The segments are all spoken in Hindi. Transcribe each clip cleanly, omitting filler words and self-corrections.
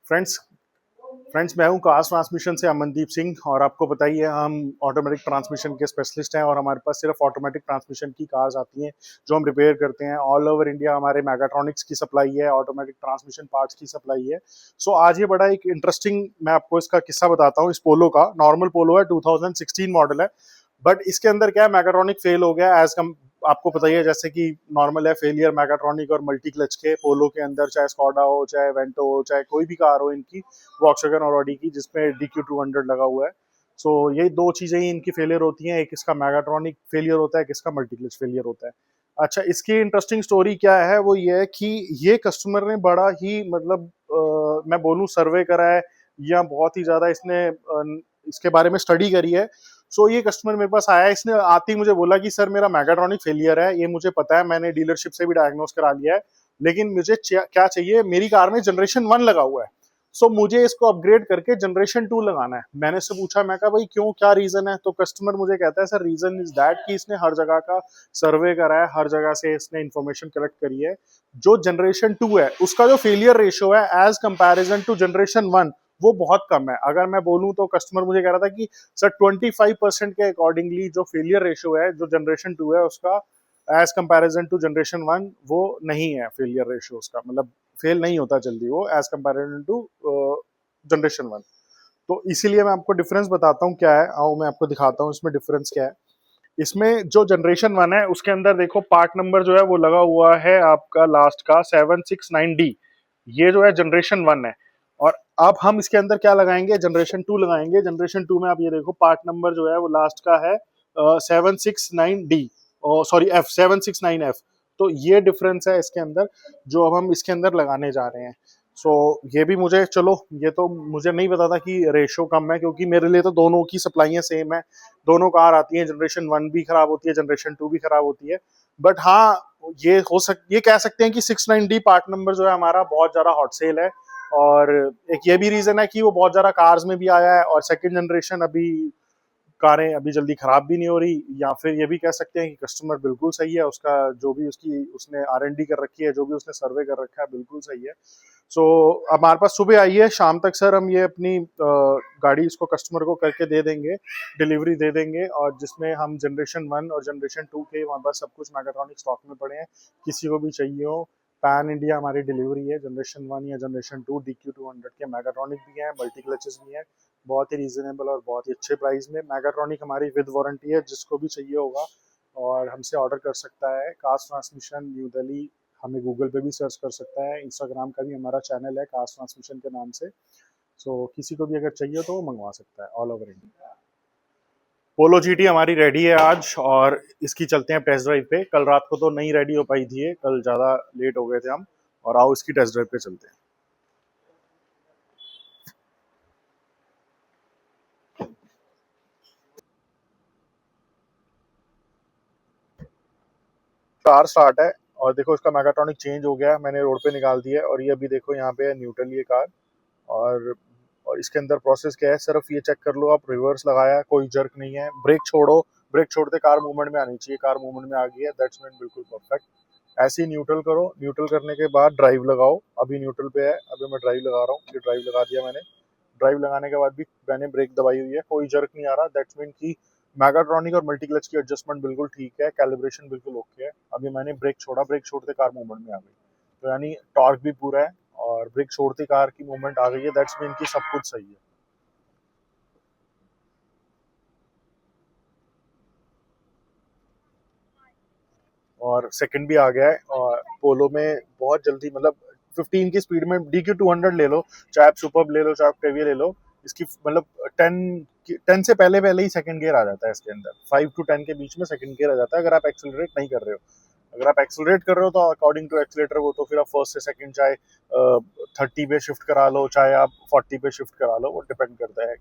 फ्रेंड्स फ्रेंड्स मैं हूं कार्स ट्रांसमिशन से अमनदीप सिंह। और आपको पता ही है हम ऑटोमेटिक ट्रांसमिशन के स्पेशलिस्ट हैं और हमारे पास सिर्फ ऑटोमेटिक ट्रांसमिशन की कार्स आती हैं जो हम रिपेयर करते हैं। ऑल ओवर इंडिया हमारे मैगाट्रॉनिक्स की सप्लाई है, ऑटोमेटिक ट्रांसमिशन पार्ट्स की सप्लाई है। सो आज ये बड़ा एक इंटरेस्टिंग, मैं आपको इसका किस्सा बताता हूँ। इस पोलो का, नॉर्मल पोलो है, 2016 मॉडल है, बट इसके अंदर क्या है, मैगाट्रॉनिक फेल हो गया। एज कम आपको पता ही है, जैसे कि नॉर्मल है फेलियर मैगाट्रॉनिक और मल्टी क्लच के पोलो के अंदर, चाहे स्कॉडा हो, चाहे वेंटो हो, चाहे कोई भी कार हो इनकी, वॉक्सवैगन और ऑडी की, जिसमें DQ200 लगा हुआ है। सो ये दो चीजें ही इनकी फेलियर होती हैं, एक इसका मैगाट्रॉनिक फेलियर होता है, एक इसका मल्टी क्लच फेलियर होता है। अच्छा, इसकी इंटरेस्टिंग स्टोरी क्या है, वो ये है कि ये कस्टमर ने बड़ा ही मतलब मैं बोलूँ सर्वे करा है या बहुत ही ज्यादा इसने इसके बारे में स्टडी करी है। सो ये कस्टमर मेरे पास आया, इसने आते ही मुझे बोला कि सर मेरा मैगाट्रॉनिक फेलियर है, ये मुझे पता है, मैंने डीलरशिप से भी डायग्नोस करा लिया है, लेकिन मुझे क्या चाहिए, मेरी कार में जनरेशन 1 लगा हुआ है। सो मुझे इसको अपग्रेड करके जनरेशन 2 लगाना है। मैंने इससे पूछा, मैं कहा भाई क्यों, क्या रीजन है? तो कस्टमर मुझे कहता है सर रीजन इज दैट कि इसने हर जगह का सर्वे करा है, हर जगह से इसने इंफॉर्मेशन कलेक्ट करी है। जो जनरेशन 2 है उसका जो फेलियर रेशियो है एज कंपैरिजन टू जनरेशन 1, वो बहुत कम है। अगर मैं बोलूं तो कस्टमर मुझे कह रहा था कि सर 25% के अकॉर्डिंगली जो फेलियर रेशियो है जो जनरेशन 2 है उसका, एज कंपैरिजन टू जनरेशन 1, वो नहीं है फेलियर रेशियो उसका, मतलब फेल नहीं होता जल्दी वो एज कंपैरिजन टू जनरेशन 1। तो इसीलिए मैं आपको डिफरेंस बताता हूँ क्या है, आओ मैं आपको दिखाता हूँ इसमें डिफरेंस क्या है। इसमें जो जनरेशन 1 है उसके अंदर देखो पार्ट नंबर जो है वो लगा हुआ है आपका लास्ट का 769D, ये जो है जनरेशन 1 है। और अब हम इसके अंदर क्या लगाएंगे, जनरेशन 2 लगाएंगे। जनरेशन 2 में आप ये देखो पार्ट नंबर जो है वो लास्ट का है 769D, सॉरी F 769F। तो ये डिफरेंस है इसके अंदर जो अब हम इसके अंदर लगाने जा रहे हैं। सो ये भी मुझे, चलो ये तो मुझे नहीं पता था कि रेशो कम है, क्योंकि मेरे लिए तो दोनों की सप्लाइयाँ सेम है, दोनों कार आती है, जनरेशन 1 भी खराब होती है, जनरेशन 2 भी खराब होती है। बट हाँ, ये कह सकते हैं कि 69D पार्ट नंबर जो है हमारा बहुत ज्यादा हॉट सेल है। और एक ये भी रीजन है कि वो बहुत ज्यादा कार्स में भी आया है, और सेकंड जनरेशन अभी कारें अभी जल्दी खराब भी नहीं हो रही। या फिर ये भी कह सकते हैं कि कस्टमर बिल्कुल सही है, उसका जो भी उसकी उसने R&D कर रखी है, जो भी उसने सर्वे कर रखा है, बिल्कुल सही है। सो हमारे पास सुबह आई है, शाम तक सर हम ये अपनी गाड़ी इसको कस्टमर को करके दे देंगे, डिलीवरी दे देंगे। और जिसमें हम जनरेशन 1 और जनरेशन 2 के हमारे पास सब कुछ मैगाट्रॉनिक स्टॉक में पड़े हैं, किसी को भी चाहिए हो। पैन इंडिया हमारी डिलीवरी है, जनरेशन 1 या जनरेशन 2 DQ200 के मैगाट्रॉनिक भी हैं, मल्टी क्लचेस भी हैं, बहुत ही रीजनेबल और बहुत ही अच्छे प्राइस में। मैगाट्रॉनिक हमारी विद वारंटी है, जिसको भी चाहिए होगा और हमसे ऑर्डर कर सकता है। कार्स ट्रांसमिशन न्यू दिल्ली, हमें गूगल पे भी सर्च कर सकता है, इंस्टाग्राम का भी हमारा चैनल है कार्स ट्रांसमिशन के नाम से। सो किसी को भी अगर चाहिए तो वो मंगवा सकता है ऑल ओवर इंडिया। पोलो GT हमारी रेडी है आज, और इसकी चलते हैं टेस्ट ड्राइव पे। कल रात को तो नहीं रेडी हो पाई थी, कल ज़्यादा लेट हो गए थे हम। और आओ इसकी टेस्ट ड्राइव पे चलते हैं। कार स्टार्ट है, और देखो इसका मैगाट्रॉनिक चेंज हो गया है, मैंने रोड पे निकाल दिया है। और ये अभी देखो यहाँ पे है न्यूट्रल ये कार। और और इसके अंदर प्रोसेस क्या है, सिर्फ ये चेक कर लो आप, रिवर्स लगाया, कोई जर्क नहीं है, ब्रेक छोड़ो, ब्रेक छोड़ते कार मूवमेंट में आनी चाहिए, कार मूवमेंट में आ गई है, दैट्स मीन बिल्कुल परफेक्ट। ऐसे ही न्यूट्रल करो, न्यूट्रल करने के बाद ड्राइव लगाओ। अभी न्यूट्रल पे है, अभी मैं ड्राइव लगा रहा हूँ, ये ड्राइव लगा दिया मैंने। ड्राइव लगाने के बाद भी मैंने ब्रेक दबाई हुई है, कोई जर्क नहीं आ रहा, दैट्स मीन की मैगाट्रॉनिक और मल्टी क्लच की एडजस्टमेंट बिल्कुल ठीक है, कैलिब्रेशन बिल्कुल ओके है। अभी मैंने ब्रेक छोड़ा, ब्रेक छोड़ते कार मूवमेंट में आ गई, तो यानी टॉर्क भी पूरा है और ब्रेक छोड़ते कार की मूवमेंट आ गई है, दैट्स मीन की सब कुछ सही है। और सेकंड भी आ गया है। और पोलो में बहुत जल्दी, मतलब 15 की स्पीड में DQ200 ले लो, चाहे आप सुपर ले लो, चाहे आप टेविया ले लो, इसकी मतलब 10 से पहले पहले ही सेकंड गियर आ जाता है इसके अंदर, 5 to 10 के बीच में सेकंड गियर आ जाता है, अगर आप एक्सेलरेट नहीं कर रहे हो। अगर आप एक्सेलरेट कर रहे हो तो अकॉर्डिंग टू एक्सेलेटर, वो तो फिर आप फर्स्ट से सेकंड चाहे 30 पे शिफ्ट करा लो, चाहे आप 40 पे शिफ्ट करा लो, वो डिपेंड करता है।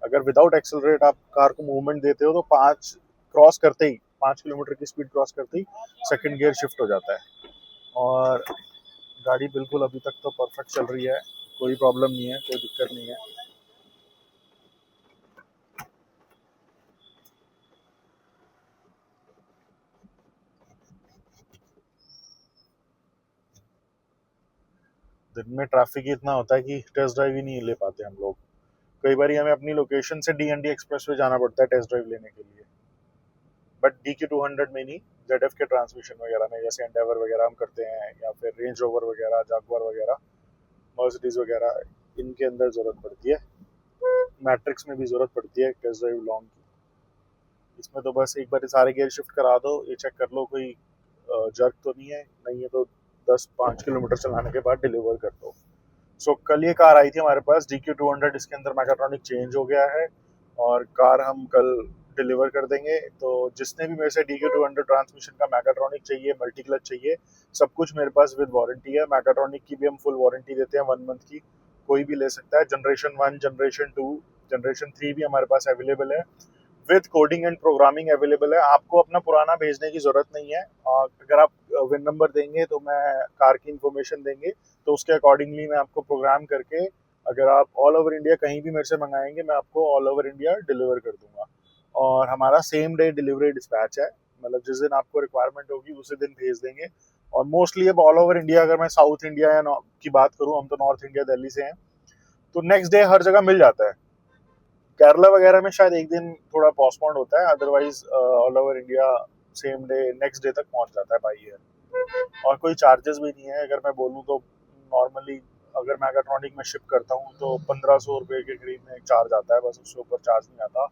अगर विदाउट एक्सेलरेट आप कार को मूवमेंट देते हो तो 5 क्रॉस करते ही, 5 किलोमीटर की स्पीड क्रॉस करते ही सेकंड गियर शिफ्ट हो जाता है। और गाड़ी बिल्कुल अभी तक तो परफेक्ट चल रही है, कोई प्रॉब्लम नहीं है, कोई दिक्कत नहीं है। दिन में ट्रैफिक ही इतना होता है कि टेस्ट ड्राइव ही नहीं ले पाते हम लोग। कई बार हमें अपनी लोकेशन से डीएनडी एक्सप्रेस वे जाना पड़ता है टेस्ट ड्राइव लेने के लिए। बट DQ200 में नहीं, ZF के ट्रांसमिशन वगैरह में जैसे एंडेवर वगैरह हम करते हैं, या फिर रेंज रोवर वगैरह, जागुआर वगैरह, मर्सिडीज वगैरह, इनके अंदर जरूरत पड़ती है। मैट्रिक्स में भी जरूरत पड़ती है टेस्ट ड्राइव लॉन्ग की। इसमें तो बस एक बार सारे गियर शिफ्ट करा दो, ये चेक कर लो कोई जर्क तो नहीं है, नहीं है तो 10-5 किलोमीटर चलाने के बाद डिलीवर कर दो। सो कल ये कार आई थी हमारे पास DQ200, इसके अंदर मैकाट्रॉनिक चेंज हो गया है और कार हम कल डिलीवर कर देंगे। तो जिसने भी मेरे से DQ200 ट्रांसमिशन का मैकाट्रॉनिक चाहिए, मल्टी क्लच चाहिए, सब कुछ मेरे पास विद वारंटी है। मैकाट्रॉनिक की भी हम फुल वारंटी देते हैं 1 मंथ की, कोई भी ले सकता है। जनरेशन 1, जनरेशन 2, जनरेशन 3 भी हमारे पास अवेलेबल है, with coding and programming available है। आपको अपना पुराना भेजने की जरूरत नहीं है। और अगर आप विन नंबर देंगे तो मैं कार की इंफॉर्मेशन देंगे तो उसके अकॉर्डिंगली मैं आपको प्रोग्राम करके, अगर आप ऑल ओवर इंडिया कहीं भी मेरे से मंगाएंगे, मैं आपको ऑल ओवर इंडिया डिलीवर कर दूंगा। और हमारा सेम डे डिलीवरी डिस्पैच है, मतलब जिस दिन आपको रिक्वायरमेंट होगी उसी दिन भेज देंगे। और मोस्टली अब ऑल ओवर इंडिया, अगर मैं साउथ इंडिया या की बात करूँ, हम तो नॉर्थ इंडिया दिल्ली से हैं, तो नेक्स्ट डे हर जगह मिल जाता है। केरला वगैरह में शायद एक दिन थोड़ा पोस्टपोन्ड होता है, otherwise all over India same day next day तक पहुंच जाता है बाई एयर। और कोई चार्जेस भी नहीं है। अगर मैं बोलूँ तो नॉर्मली अगर मैं मैगाट्रॉनिक में शिप करता हूँ तो 1500 रुपये के करीब में चार्ज आता है, बस उससे ऊपर चार्ज नहीं आता।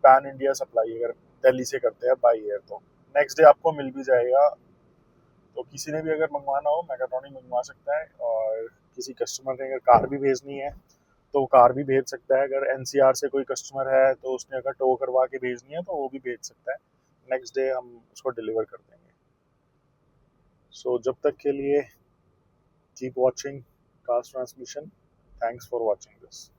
पैन इंडिया सप्लाई अगर दिल्ली से करते हैं बाई एयर तो नेक्स्ट डे आपको मिल भी जाएगा। तो किसी ने भी अगर मंगवाना हो मैगाट्रॉनिक मंगवा सकता है। और किसी कस्टमर ने अगर कार भी भेजनी है तो कार भी भेज सकता है। अगर NCR से कोई कस्टमर है तो उसने अगर टो करवा के भेजनी है तो वो भी भेज सकता है, नेक्स्ट डे हम उसको डिलीवर कर देंगे। सो जब तक के लिए keep watching cars transmission. Thanks for watching this.